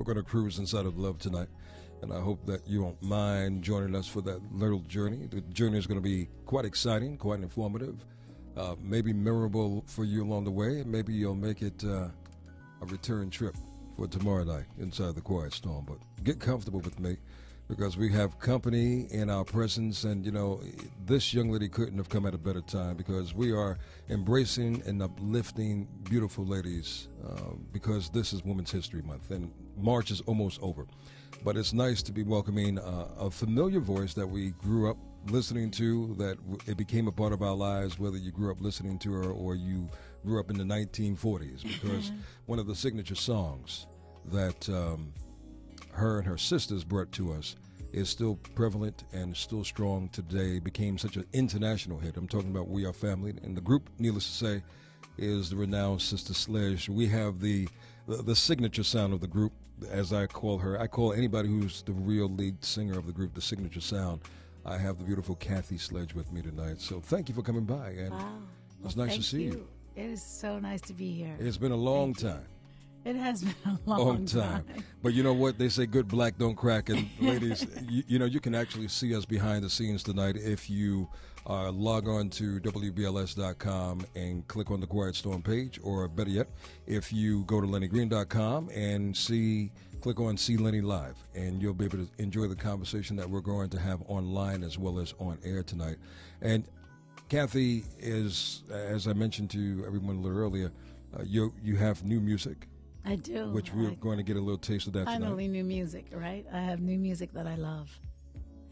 We're going to cruise inside of love tonight, and I hope that you won't mind joining us for that little journey. The journey is going to be quite exciting, quite informative, maybe memorable for you along the way, and maybe you'll make it a return trip for tomorrow night inside the Quiet Storm. But get comfortable with me, because we have company in our presence, and this young lady couldn't have come at a better time, because we are embracing and uplifting beautiful ladies, because this is Women's History Month and March is almost over. But it's nice to be welcoming a familiar voice that we grew up listening to, that it became a part of our lives, whether you grew up listening to her or you grew up in the 1940s, because one of the signature songs that her and her sisters brought to us is still prevalent and still strong today, became such an international hit. I'm talking about We Are Family, and the group, needless to say, is the renowned Sister Sledge. We have the signature sound of the group, as I call her. I call anybody who's the real lead singer of the group the signature sound. I have the beautiful Kathy Sledge with me tonight. So thank you for coming by, and it's nice to see you. It is so nice to be here. It's been a long time. It has been a long time. But you know what? They say good black don't crack. And ladies, you can actually see us behind the scenes tonight if you log on to WBLS.com and click on the Quiet Storm page, or better yet, if you go to LennyGreen.com and click on See Lenny Live, and you'll be able to enjoy the conversation that we're going to have online as well as on air tonight. And Kathy is, as I mentioned to everyone a little earlier, you have new music. I do. Which we're going to get a little taste of that tonight. Finally, new music, right? I have new music that I love.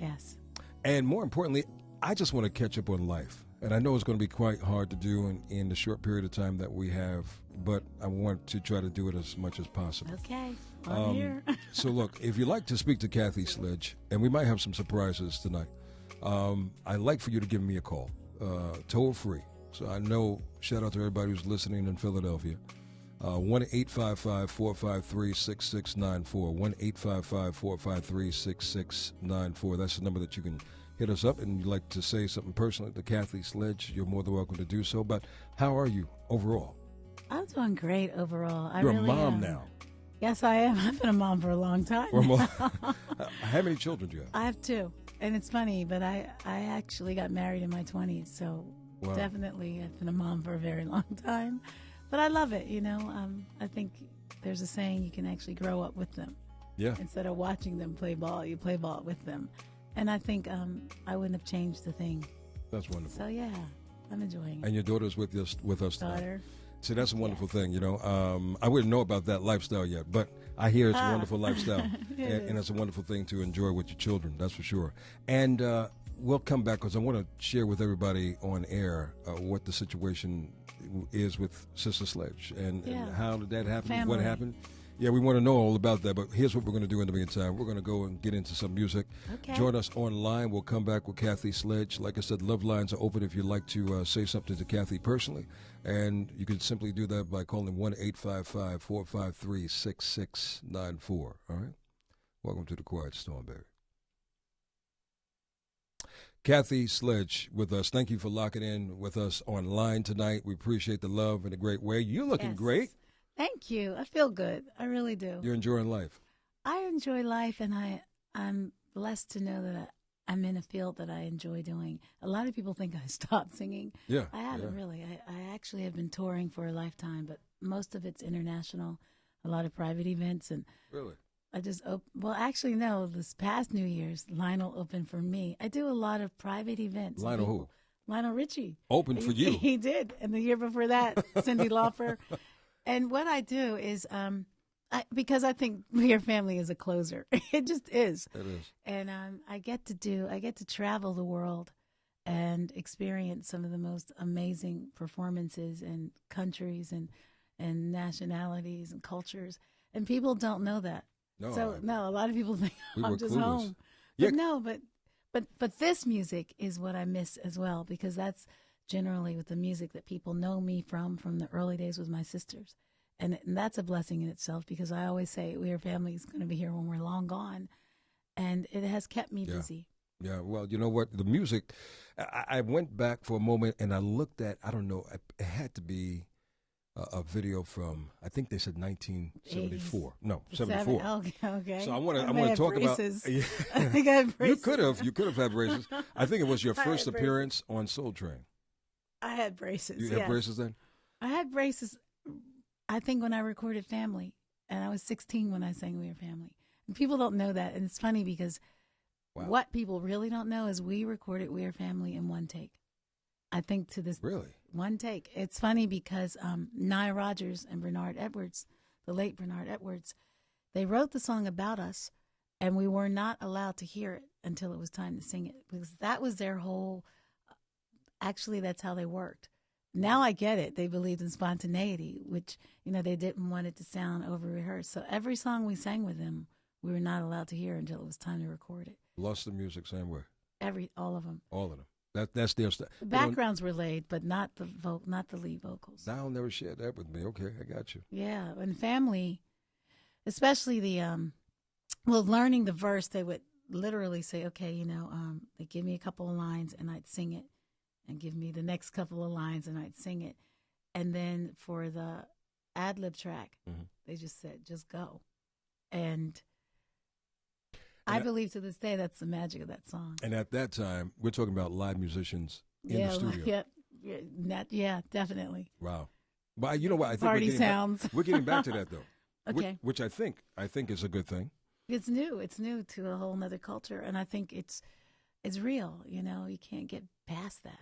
Yes. And more importantly, I just want to catch up on life. And I know it's going to be quite hard to do in the short period of time that we have, but I want to try to do it as much as possible. Okay. I'm here. So look, if you'd like to speak to Kathy Sledge, and we might have some surprises tonight, I'd like for you to give me a call, toll free. So I know, shout out to everybody who's listening in Philadelphia. 1-855-453-6694. 1-855-453-6694. That's the number that you can hit us up, and you'd like to say something personal to Kathy Sledge, you're more than welcome to do so. But how are you overall? I'm doing great overall. You're really a mom am. now. Yes, I am. I've been a mom for a long time. How many children do you have? I have two. And it's funny, but I actually got married in my 20s, so definitely I've been a mom for a very long time. But I love it, I think there's a saying, you can actually grow up with them. Yeah. Instead of watching them play ball, you play ball with them. And I think I wouldn't have changed a thing. That's wonderful. So, yeah, I'm enjoying it. And your daughter's with us tonight. Daughter. See, that's a wonderful thing, I wouldn't know about that lifestyle yet, but I hear it's a wonderful lifestyle. and it's a wonderful thing to enjoy with your children, that's for sure. And we'll come back, because I want to share with everybody on air what the situation is with Sister Sledge, and how did that happen, Family. what happened. Yeah, we want to know all about that, but here's what we're going to do in the meantime. We're going to go and get into some music. Okay. Join us online. We'll come back with Kathy Sledge. Like I said, love lines are open if you'd like to say something to Kathy personally, and you can simply do that by calling 1-855-453-6694. All right? Welcome to the Quiet Storm, baby. Kathy Sledge with us. Thank you for locking in with us online tonight. We appreciate the love in a great way. You're looking great. Thank you. I feel good. I really do. You're enjoying life. I enjoy life, and I'm blessed to know that I'm in a field that I enjoy doing. A lot of people think I stopped singing. Yeah. I haven't really. I actually have been touring for a lifetime, but most of it's international, a lot of private events. And really? I just, actually, no, this past New Year's, Lionel opened for me. I do a lot of private events. Lionel who? Lionel Richie. Opened for you? He did. And the year before that, Cyndi Lauper. And what I do is, because I think We Are Family is a closer. It just is. It is. And I get to travel the world and experience some of the most amazing performances in countries and nationalities and cultures. And people don't know that. No, a lot of people think I'm just clueless. home. Yeah. But no, but this music is what I miss as well, because that's generally with the music that people know me from the early days with my sisters. And that's a blessing in itself, because I always say We Are Family is going to be here when we're long gone. And it has kept me busy. Yeah, well, you know what? The music, I went back for a moment and I looked at, I don't know, it had to be a video from, I think they said 1974. 80s. No, 74. Okay. So I want to talk about. Yeah. I think I had braces. You could have had braces. I think it was your I first had appearance on Soul Train. I had braces. You had braces then? I had braces. I think when I recorded Family, and I was 16 when I sang We Are Family. And people don't know that, and it's funny because what people really don't know is we recorded We Are Family in one take. I think to this one take. It's funny because Nia Rogers and Bernard Edwards, the late Bernard Edwards, they wrote the song about us, and we were not allowed to hear it until it was time to sing it because that was their whole. Actually, that's how they worked. Now I get it. They believed in spontaneity, which they didn't want it to sound over rehearsed. So every song we sang with them, we were not allowed to hear until it was time to record it. Lost the music, same way. All of them. All of them. That's their stuff. The backgrounds were laid, but not the lead vocals. I'll never share that with me. Okay, I got you. Yeah, and Family, especially learning the verse, they would literally say, okay, they give me a couple of lines and I'd sing it, and give me the next couple of lines and I'd sing it, and then for the ad-lib track, they just said, just go, and I believe to this day that's the magic of that song. And at that time, we're talking about live musicians in the studio. Yeah, definitely. Wow. But you know what? I think Party sounds. We're getting back to that though. Okay. Which I think is a good thing. It's new. It's new to a whole nother culture, and I think it's real. You can't get past that.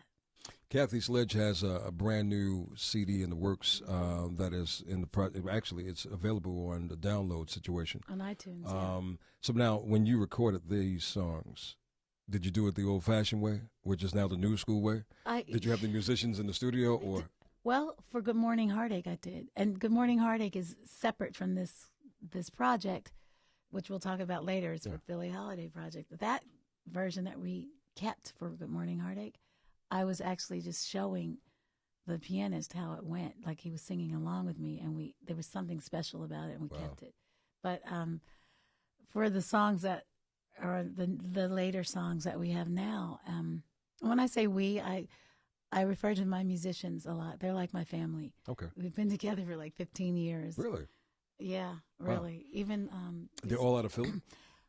Kathy Sledge has a brand new CD in the works that is in the actually it's available on the download situation on iTunes. So now, when you recorded these songs, did you do it the old-fashioned way, which is now the new school way? Did you have the musicians in the studio, or? Well, for Good Morning Heartache, I did, and Good Morning Heartache is separate from this project, which we'll talk about later. It's with Billie Holiday project. That version that we kept for Good Morning Heartache, I was actually just showing the pianist how it went, like he was singing along with me, and there was something special about it, and we kept it. But for the songs that are the later songs that we have now, when I say we, I refer to my musicians a lot. They're like my family. Okay. We've been together for like 15 years. Really? Yeah, really. Wow. Even they're all out of Philly?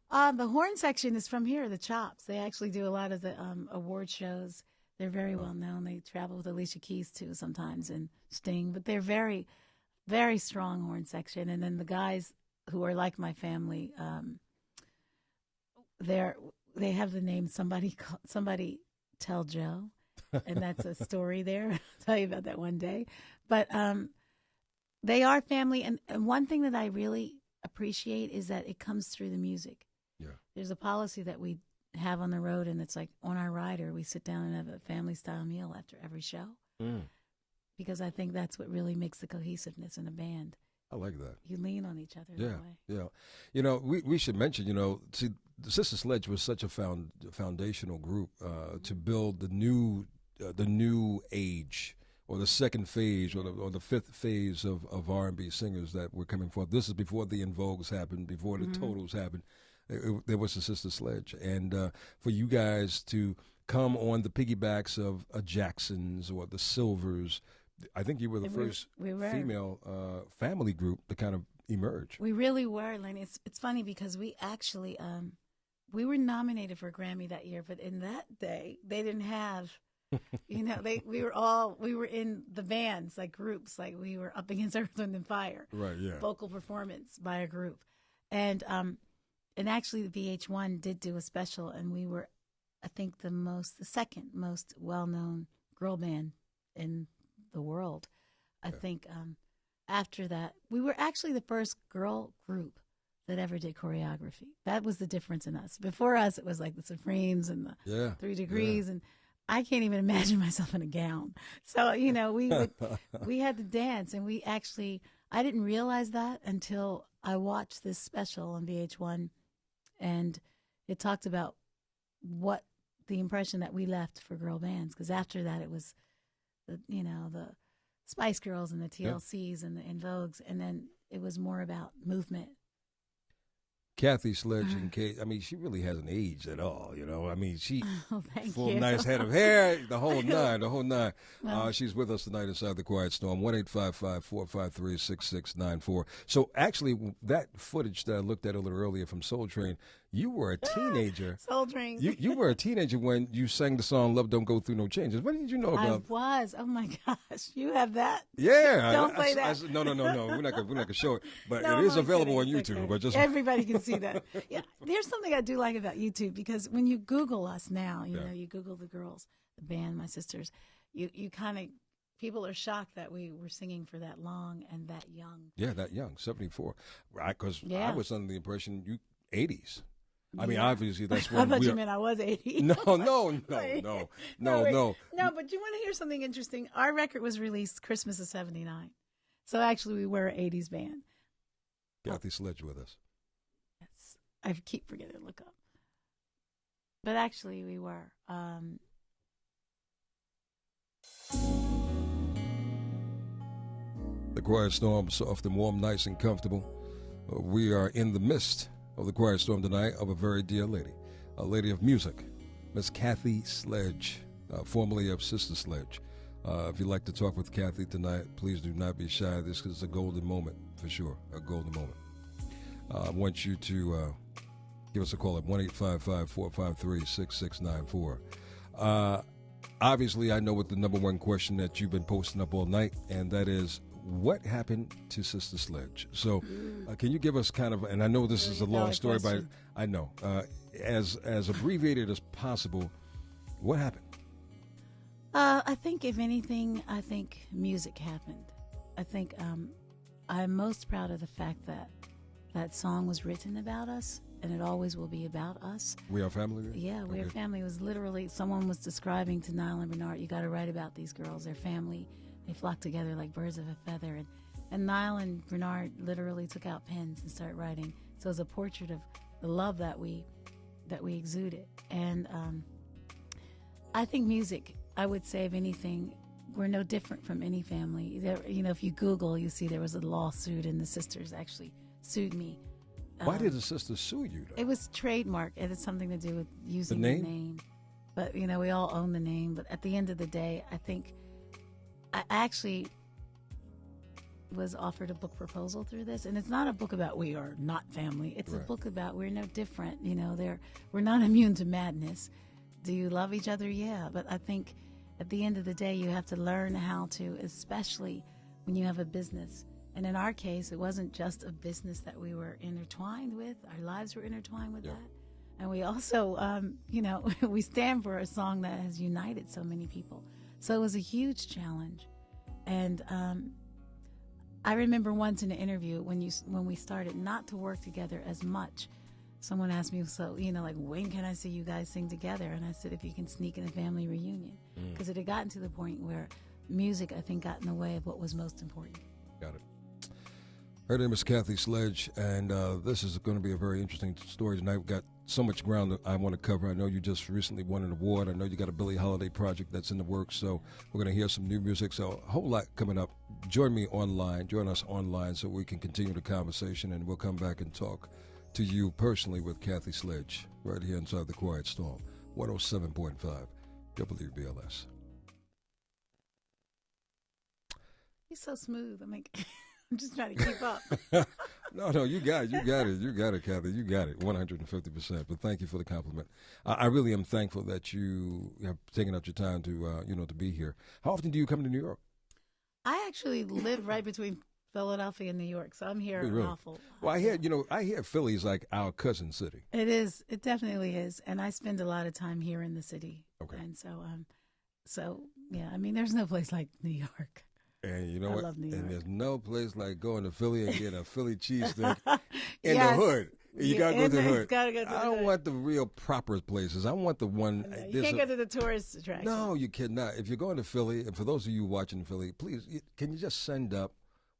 The horn section is from here, the Chops. They actually do a lot of the award shows. They're very well known. They travel with Alicia Keys too sometimes and Sting, but they're very, very strong horn section. And then the guys who are like my family, they have the name Somebody Tell Joe, and that's a story there. I'll tell you about that one day. But they are family, and one thing that I really appreciate is that it comes through the music. Yeah, there's a policy that we have on the road, and it's like on our rider, we sit down and have a family style meal after every show, because I think that's what really makes the cohesiveness in a band. I like that. You lean on each other that way. Yeah. We should mention, see, the Sister Sledge was such a foundational group to build the new age, or the second phase, or the fifth phase of R&B singers that were coming forth. This is before the In Vogues happened, before the Totals happened. There was the Sister Sledge, and for you guys to come on the piggybacks of a Jacksons or the Silvers, I think you were the first female family group to kind of emerge. We really were, Lenny. It's funny because we actually we were nominated for a Grammy that year, but in that day they didn't have. We were in the bands, like groups, like we were up against Earth, Wind and Fire, right? Yeah, vocal performance by a group, and actually the VH1 did do a special, and we were, I think, the second most well-known girl band in the world. I think after that, we were actually the first girl group that ever did choreography. That was the difference in us. Before us, it was like the Supremes and the 3 Degrees, and I can't even imagine myself in a gown. So, we had to dance, and I didn't realize that until I watched this special on VH1, and it talked about what the impression that we left for girl bands, because after that it was the Spice Girls and the TLCs and the In Vogues, and then it was more about movement. Kathy Sledge, in case, I mean, she really hasn't aged at all, you know. I mean, she Oh, thank full you. nice head of hair, the whole nine. Well, She's with us tonight inside the Quiet Storm. 1-855-453-6694. So actually, that footage that I looked at a little earlier from Soul Train, you were a teenager. Soul Train. You were a teenager when you sang the song "Love Don't Go Through No Changes." What did you know I about? was. Oh my gosh, you have that? Yeah, Don't play that. No. We're not gonna show it, but No, it is I'm available on kidding. It's YouTube. okay. But just Everybody can see that. Yeah, there's something I do like about YouTube because when you Google us now, you know, you Google the girls, the band, my sisters, you kind of people are shocked that we were singing for that long and that young. yeah, that young, 74, right? Because I Yeah. was under the impression you 80s. I mean, Yeah. obviously that's I when thought we you are. meant I was 80. No. Wait. No, wait. but you want to hear something interesting? Our record was released Christmas of '79, so actually we were an '80s band. Kathy Sledge with us. Yes, I keep forgetting to look up, but actually we were. The Quiet Storm, soft and warm, nice and comfortable. We are in the midst of the Quiet Storm tonight of a very dear lady, a lady of music, Miss Kathy Sledge, formerly of Sister Sledge. If you'd like to talk with Kathy tonight, please do not be shy. This is a golden moment for sure, a golden moment. I want you to give us a call at 1-855-453-6694. Obviously, I know what the number one question that you've been posting up all night, and that is, what happened to Sister Sledge? So can you give us kind of, and I know this is a long story, but I know, as abbreviated as possible, what happened? I think, if anything, I think music happened. I think I'm most proud of the fact that that song was written about us, and it always will be about us. We Are Family? Yeah, We Are Family. It was literally, someone was describing to Niall and Bernard, you got to write about these girls, their family. They flock together like birds of a feather. And Niall and Bernard literally took out pens and started writing. So it was a portrait of the love that we exuded. And I think music, I would say, if anything, we're no different from any family. There, you know, if you Google, you see there was a lawsuit, and the sisters actually sued me. Why did the sisters sue you, though? It was trademark. It had something to do with using The the name? name. But, you know, we all own the name. But at the end of the day, I think I actually was offered a book proposal through this. And it's not a book about we are not family. It's Right. a book about we're no different. You know, we're not immune to madness. Do you love each other? Yeah. But I think at the end of the day, you have to learn how to, especially when you have a business. And in our case, it wasn't just a business that we were intertwined with. Our lives were intertwined with that. And we also, you know, we stand for a song that has united so many people. So it was a huge challenge. And I remember once in an interview when we started not to work together as much, someone asked me, so, you know, like, when can I see you guys sing together? And I said, if you can sneak in a family reunion. Because it had gotten to the point where music, I think, got in the way of what was most important. Got it. Her name is Kathy Sledge, and this is going to be a very interesting story tonight. We've got so much ground that I want to cover. I know you just recently won an award. I know you got a Billie Holiday project that's in the works, so we're going to hear some new music. So a whole lot coming up. Join us online so we can continue the conversation, and we'll come back and talk to you personally with Kathy Sledge right here inside the Quiet Storm, 107.5 WBLS. He's so smooth. I'm like, I'm just trying to keep up. No, you got it, Kathy. You got it, 150%. But thank you for the compliment. I really am thankful that you have taken out your time to, to be here. How often do you come to New York? I actually live right between Philadelphia and New York, so I'm here an awful lot. Well, I hear Philly's like our cousin city. It is. It definitely is. And I spend a lot of time here in the city. Okay. And so yeah, I mean, there's no place like New York. And you know I what? love New And York. there's no place like going to Philly and getting a Philly cheesesteak in Yes. the hood. You gotta go to the hood. Gotta go to the I don't hood. want the real proper places. I want the one. No, you can't go to the tourist attraction. No, you cannot. If you're going to Philly, and for those of you watching Philly, please, can you just send up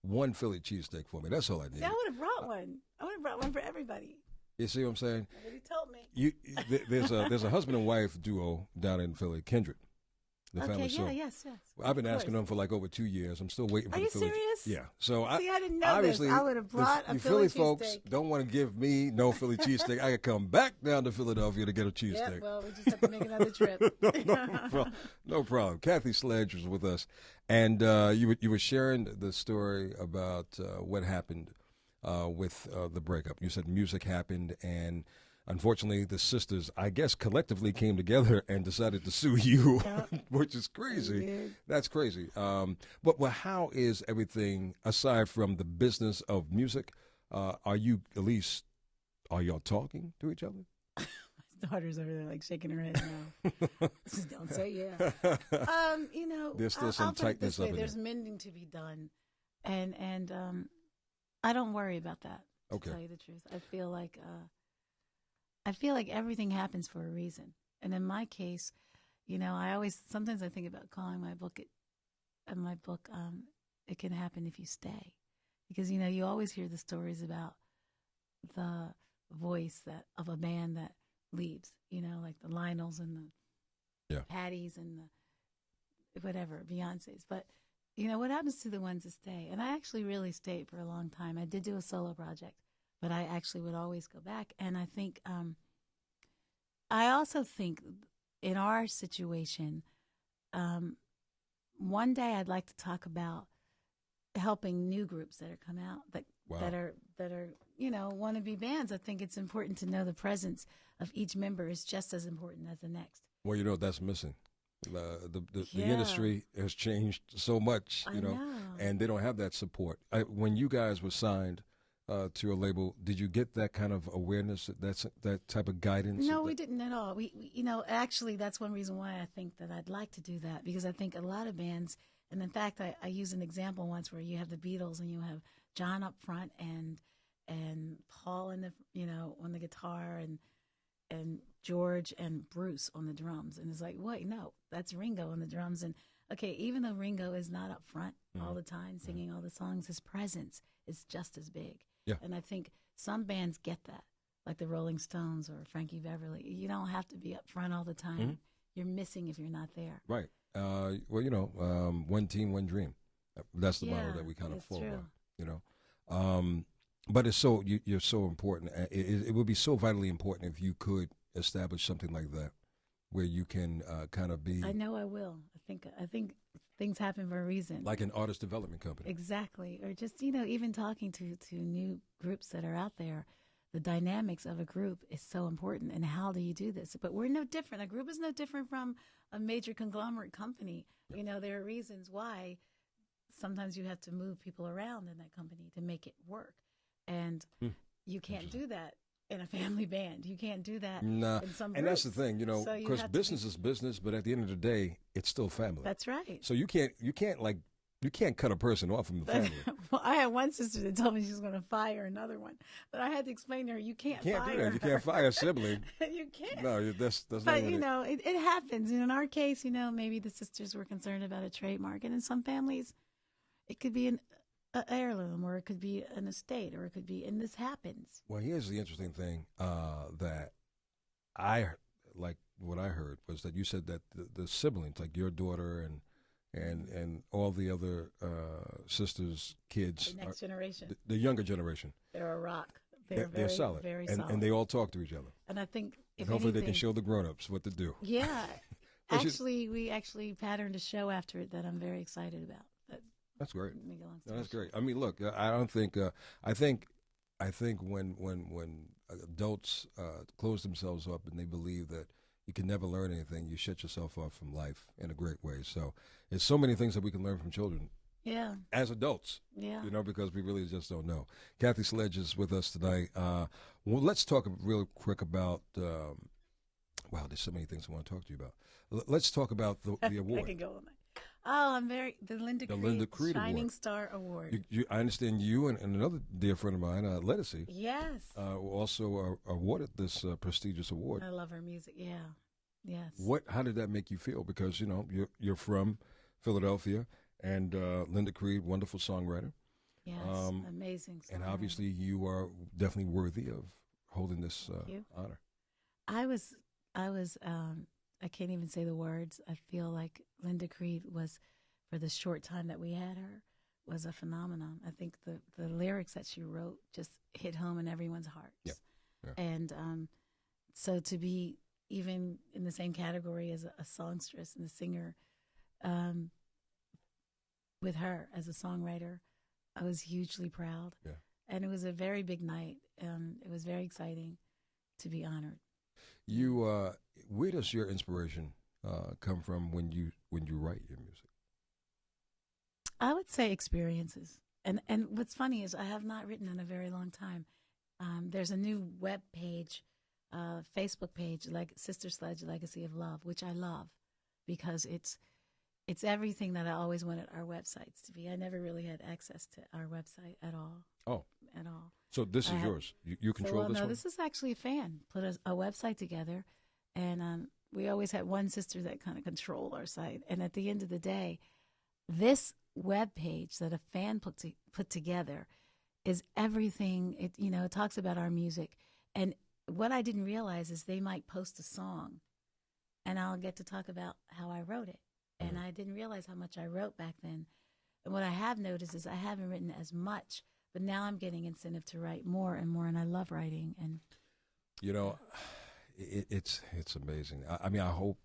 one Philly cheesesteak for me? That's all I need. See, I would have brought one. I would have brought one for everybody. You see what I'm saying? Nobody told me. There's a husband and wife duo down in Philly, Kindred. The Okay, family yeah, show. yes, yes. I've been Of asking course. them for like over 2 years. I'm still waiting for Are the you Philly. serious? Yeah. So See, I didn't know obviously this. I would have brought a you Philly folks cheesesteak. don't want to give me no Philly cheesesteak. I could come back down to Philadelphia to get a Yeah, cheesesteak. well, we just have to make another trip. No problem. Kathy Sledge was with us, and you were sharing the story about what happened with the breakup. You said music happened, and unfortunately, the sisters, I guess, collectively came together and decided to sue you, which is crazy. That's crazy. But how is everything aside from the business of music? Are y'all talking to each other? My daughter's over there like shaking her head no. Don't say yeah. There's still some I'll put it tightness this way, up in there's there. mending to be done, and I don't worry about that. To Okay. tell you the truth, I feel like everything happens for a reason, and in my case, sometimes I think about calling my book. It can happen if you stay, because you always hear the stories about the voice of a band that leaves, like the Lionels and the Yeah. Patties and the whatever, Beyonce's. But, what happens to the ones that stay? And I actually really stayed for a long time. I did do a solo project, but I actually would always go back. And I also think in our situation, one day I'd like to talk about helping new groups that are come out that are wannabe bands. I think it's important to know the presence of each member is just as important as the next. Well, that's missing. The Yeah. industry has changed so much, I know. and they don't have that support. When you guys were signed to a label, did you get that kind of awareness, that type of guidance? No, we didn't at all. We actually, that's one reason why I think that I'd like to do that, because I think a lot of bands, and in fact, I used an example once where you have the Beatles and you have John up front and Paul in the on the guitar and George and Bruce on the drums, and it's like, wait, no, that's Ringo on the drums. And okay, even though Ringo is not up front all the time singing all the songs, his presence is just as big. Yeah. And I think some bands get that, like the Rolling Stones or Frankie Beverly. You don't have to be up front all the time. Mm-hmm. You're missing if you're not there. Right. One team, one dream. That's the motto that we kind of it's follow true. on. But it's you're so important. It would be so vitally important if you could establish something like that, where you can kind of be. I know I will. I think things happen for a reason. Like an artist development company. Exactly. Or just, even talking to new groups that are out there, the dynamics of a group is so important. And how do you do this? But we're no different. A group is no different from a major conglomerate company. Yeah. There are reasons why sometimes you have to move people around in that company to make it work. And you can't do that in a family band. You can't do that in some groups. And that's the thing, So you because have to business is business, but at the end of the day, it's still family. That's right. So you can't cut a person off from the family. Well, I had one sister that told me she was going to fire another one, but I had to explain to her, you can't do fire that. You can't fire a sibling. You can't. No, that's not. But what it happens. And in our case, maybe the sisters were concerned about a trademark, and in some families, it could be an heirloom, or it could be an estate, or it could be, and this happens. Well, here's the interesting thing that I like. What I heard was that you said that the siblings, like your daughter and all the other sisters' kids, The next generation, the younger generation, they're a rock. They're Very solid, very and, solid. and they all talk to each other. And I think if Hopefully, they anything, can show the grown-ups what to do. Yeah. But We actually patterned a show after it that I'm very excited about. That's great. Make a long No, that's story great. I mean, look, I don't think. I think when adults close themselves up and they believe that you can never learn anything, you shut yourself off from life in a great way. So there's so many things that we can learn from children. Yeah. As adults. Yeah. Because we really just don't know. Kathy Sledge is with us tonight. Well, let's talk real quick about. Wow, there's so many things I want to talk to you about. Let's talk about the award. I can go all night. Oh, the Linda Creed Shining Award. Star Award. I understand you and another dear friend of mine, Letty, Yes. also are awarded this prestigious award. I love her music. Yeah. Yes. How did that make you feel? Because you're from Philadelphia, and Linda Creed, wonderful songwriter. Yes, amazing songwriter. And obviously, you are definitely worthy of holding this honor. I was I can't even say the words. I feel like Linda Creed was, for the short time that we had her, was a phenomenon. I think the lyrics that she wrote just hit home in everyone's hearts. Yeah. Yeah. And so to be even in the same category as a songstress and a singer with her as a songwriter, I was hugely proud. Yeah. And it was a very big night. It was very exciting to be honored. You, where does your inspiration come from when you write your music? I would say experiences. And what's funny is I have not written in a very long time. There's a new web page, Facebook page, like Sister Sledge Legacy of Love, which I love because it's everything that I always wanted our websites to be. I never really had access to our website at all. Oh. At all. So this is yours. You control this one? No, this is actually a fan. Put a website together, and we always had one sister that kind of controlled our site. And at the end of the day, this web page that a fan put together is everything. It talks about our music. And what I didn't realize is they might post a song, and I'll get to talk about how I wrote it. And I didn't realize how much I wrote back then. And what I have noticed is I haven't written as much, but now I'm getting incentive to write more and more, and I love writing. And it's amazing. I mean, I hope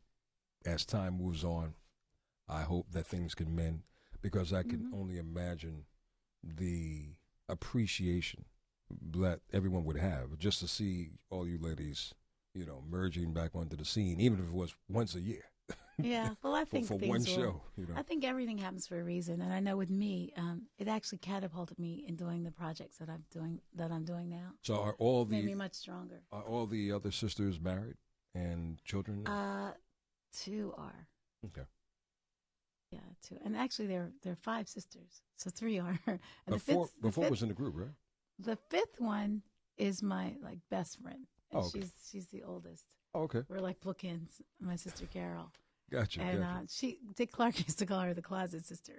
as time moves on, I hope that things can mend, because I can only imagine the appreciation that everyone would have just to see all you ladies, merging back onto the scene, even if it was once a year. Yeah, well, I think for one show. I think everything happens for a reason, and I know with me, it actually catapulted me in doing the projects that I'm doing now. So are all made me much stronger. Are all the other sisters married and children? 2 are. Okay. Yeah, 2, and actually there are 5 sisters, so 3 are. And the four was in the group, right? The 5th one is my best friend. And okay. She's the oldest. Oh, okay. We're like bookends. My sister Carol. Gotcha. And Dick Clark used to call her the closet sister.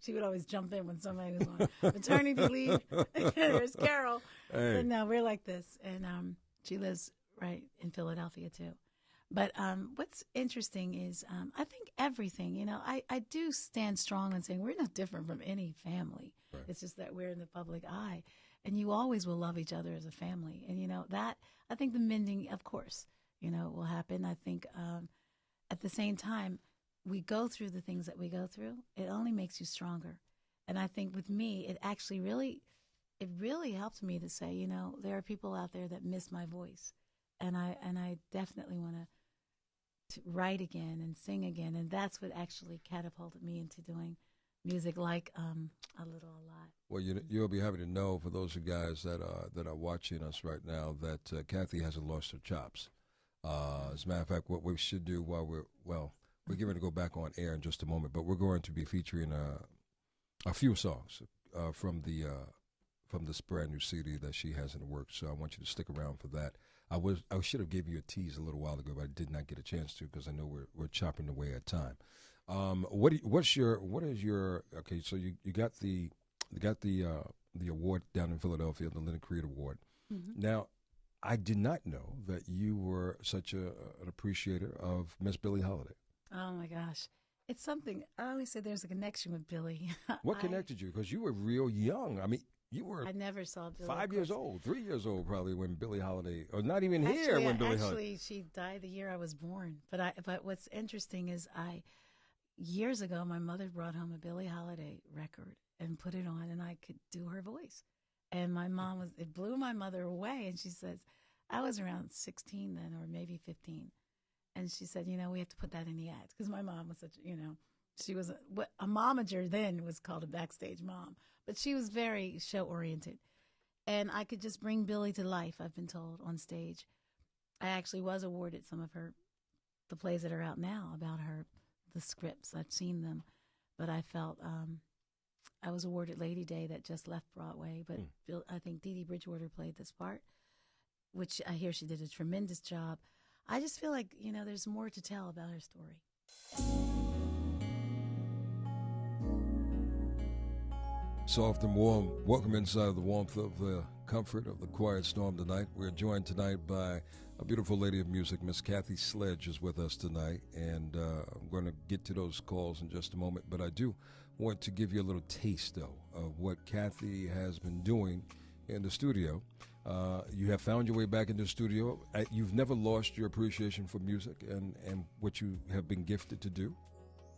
She would always jump in when somebody was on maternity leave. There's Carol. Hey. But no, we're like this, and she lives right in Philadelphia too. But what's interesting is I think everything. I do stand strong in saying we're no different from any family. Right. It's just that we're in the public eye, and you always will love each other as a family. And that I think the mending, of course, will happen. I think. At the same time, we go through the things that we go through. It only makes you stronger. And I think with me, it actually really helped me to say, there are people out there that miss my voice. And I definitely want to write again and sing again. And that's what actually catapulted me into doing music like A Little A Lot. Well, you'll be happy to know, for those of you guys that are watching us right now, that Kathy hasn't lost her chops. As a matter of fact, what we should do while we're going to go back on air in just a moment, but we're going to be featuring a few songs from this brand new CD that she has in the works. So I want you to stick around for that. I should have given you a tease a little while ago, but I did not get a chance to because I know we're chopping away at time. What is your okay? So you got the award down in Philadelphia, the Lenny Creed Award. Mm-hmm. Now, I did not know that you were such an appreciator of Miss Billie Holiday. Oh, my gosh. It's something. I always say there's a connection with Billie. What connected you? Because you were real young. I mean, you were I never saw Billie. 5 years old, 3 years old probably when Billie Holiday, or not even here when Billie Holiday. Actually, she died the year I was born. But what's interesting is years ago, my mother brought home a Billie Holiday record and put it on, and I could do her voice. And my mom it blew my mother away. And she says, I was around 16 then, or maybe 15. And she said, we have to put that in the ads. Because my mom was she was a momager then was called a backstage mom. But she was very show oriented. And I could just bring Billie to life, I've been told, on stage. I actually was awarded some of the plays that are out now about her, the scripts. I've seen them. But I felt I was awarded Lady Day that just left Broadway, but I think Dee Dee Bridgewater played this part, which I hear she did a tremendous job. I just feel like, there's more to tell about her story. Soft and warm. Welcome inside the warmth of the comfort of the quiet storm tonight. We're joined tonight by A beautiful lady of music, Miss Kathy Sledge, is with us tonight, and I'm going to get to those calls in just a moment. But I do want to give you a little taste, though, of what Kathy has been doing in the studio. You have found your way back into the studio. You've never lost your appreciation for music and what you have been gifted to do?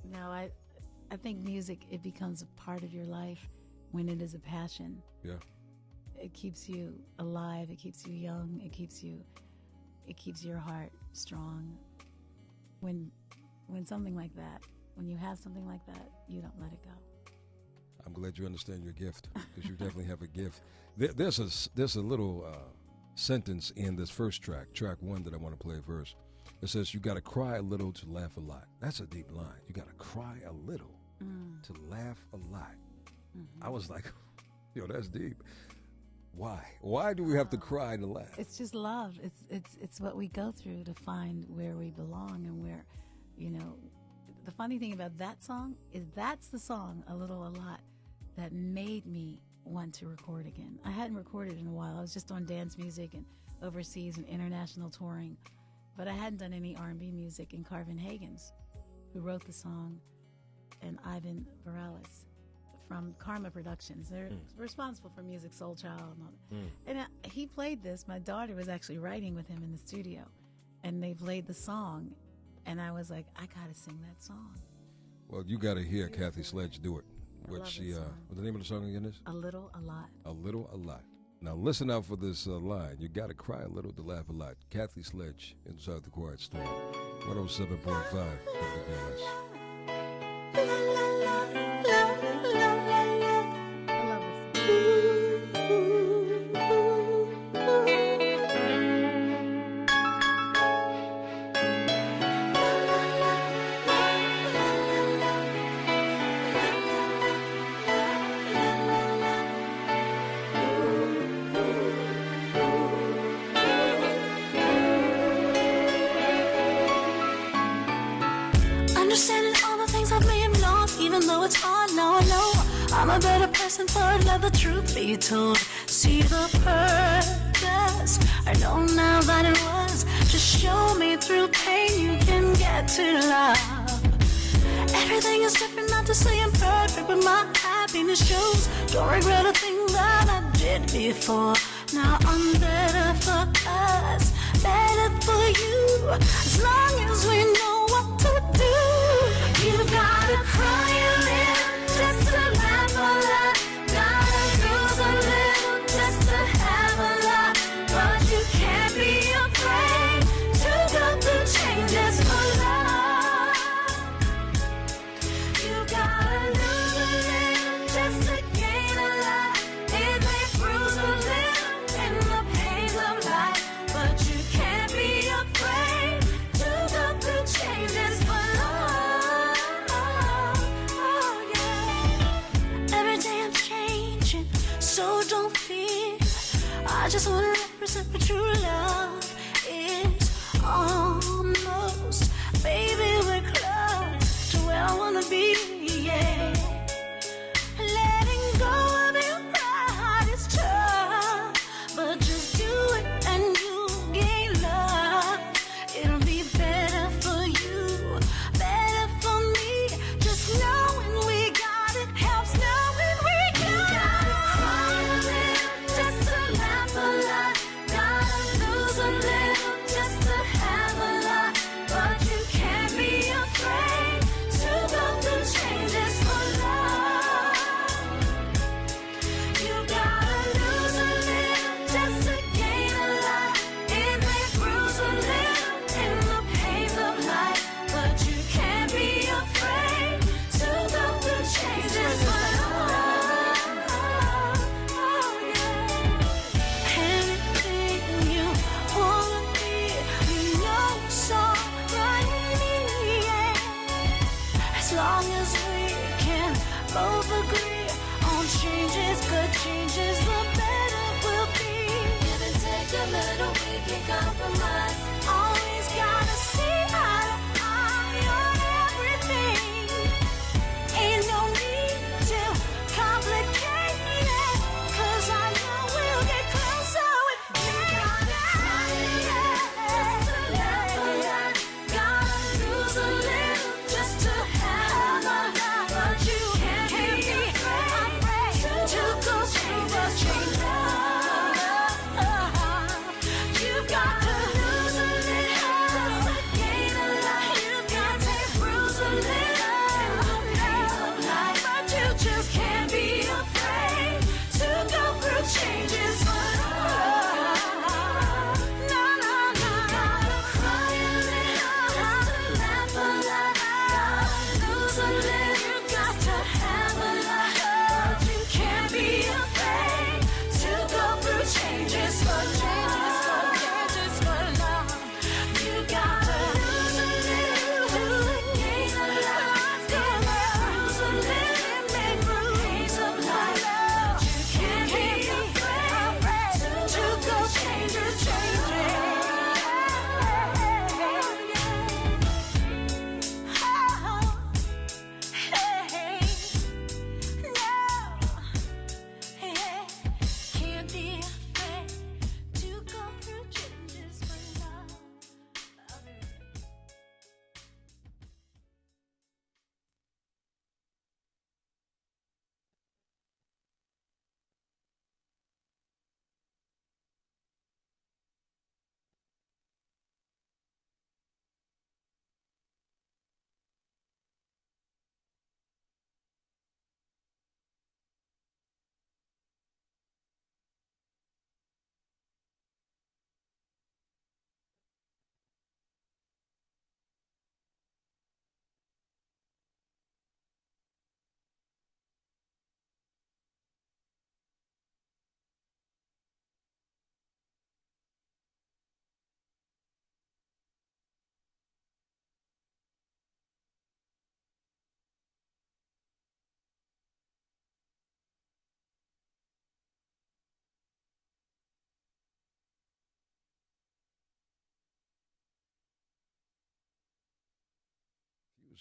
No, I think music, it becomes a part of your life when it is a passion. Yeah. It keeps you alive. It keeps you young. It keeps your heart strong. When something like that, when you have something like that, you don't let it go. I'm glad you understand your gift, because you definitely have a gift. There's a little sentence in this first track 1, that I want to play first. It says, you got to cry a little to laugh a lot. That's a deep line. You got to cry a little to laugh a lot. Mm-hmm. I was like, that's deep. Why? Why do we have to cry to laugh? It's just love. It's what we go through to find where we belong and where, the funny thing about that song is that's the song, A Little A Lot, that made me want to record again. I hadn't recorded in a while. I was just on dance music and overseas and international touring, but I hadn't done any R&B music. And Carvin Hagens, who wrote the song, and Ivan Varales from Karma Productions. They're responsible for Music Soul Child and all that. And he played this. My daughter was actually writing with him in the studio, and they played the song, and I was like, I gotta sing that song. Well, you gotta hear Kathy Sledge do it. What the name of the song again is? A Little A Lot. A Little A Lot. Now listen out for this line. You gotta cry a little to laugh a lot. Kathy Sledge, Inside the Quiet Storm. 107.5 WBLS. I love this. Understanding all the things I may have lost, even though it's hard, now I know I'm a better person for it, let the truth be told. See the purpose, I know now that it was to show me through pain you can get to love. Everything is different, not to say I'm perfect, but my happiness shows. Don't regret a thing that I did before. Now I'm better for us, better for you, as long as we know what to do. You've gotta cry a little, just to laugh a lot. Gotta lose a little, just to have a lot. But you can't be afraid to go through changes for love. You gotta lose a little, just to gain a lot. It may bruise a little in the pains of life, but you can't be afraid to go through changes for love. Oh, yeah. Every day I'm changing, so don't fear. I just want to represent what true love is. Almost, baby, we're close to where I want to be, yeah. Letting go of your pride is tough, but just do it and you'll gain love. It'll be better for you, better for me. Just knowing we got it helps knowing we got it. Cry a little, just to laugh a lot. Gotta lose a little, just to have a lot. But you can't be afraid to go through changes for love. You gotta lose a little, just to gain a lot. It may bruise a little in the pains of life, but you can't be afraid to go through changes for love. Oh, yeah. Anything you wanna be, you know it's alright with me, yeah. As long as we can both agree on changes, good changes, the better we'll be. Give and take a little, we can compromise. Always gotta see eye to eye on everything. Ain't no need to complicate it, 'cause I know we'll get closer with you.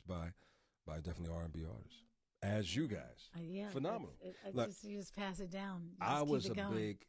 produced by definitely R&B artists, as you guys. Yeah, Phenomenal. Look, you just pass it down. You I just was keep it a going. big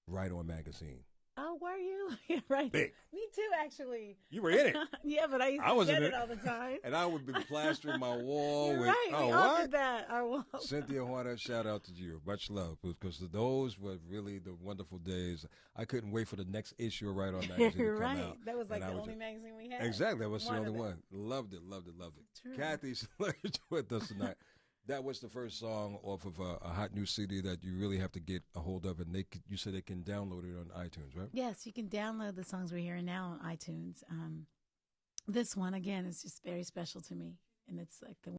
Right On magazine. Oh, were you? Yeah, right. Big. Me too, actually. You were in it. Yeah, but I used to wasn't get in it all the time. And I would be plastering my wall You're with, right. oh, We all what? did that. Our wall. Cynthia Horner, shout out to you. Much love, because those were really the wonderful days. I couldn't wait for the next issue of Right On magazine You're to come right. out. That was like And the I only magazine we had. Exactly. That was the One only of them. one. Loved it. True. Kathy Sledge with us tonight. That was the first song off of a hot new CD that you really have to get a hold of, and you said they can download it on iTunes, right? Yes, you can download the songs we're hearing now on iTunes. This one, again, is just very special to me, and it's like the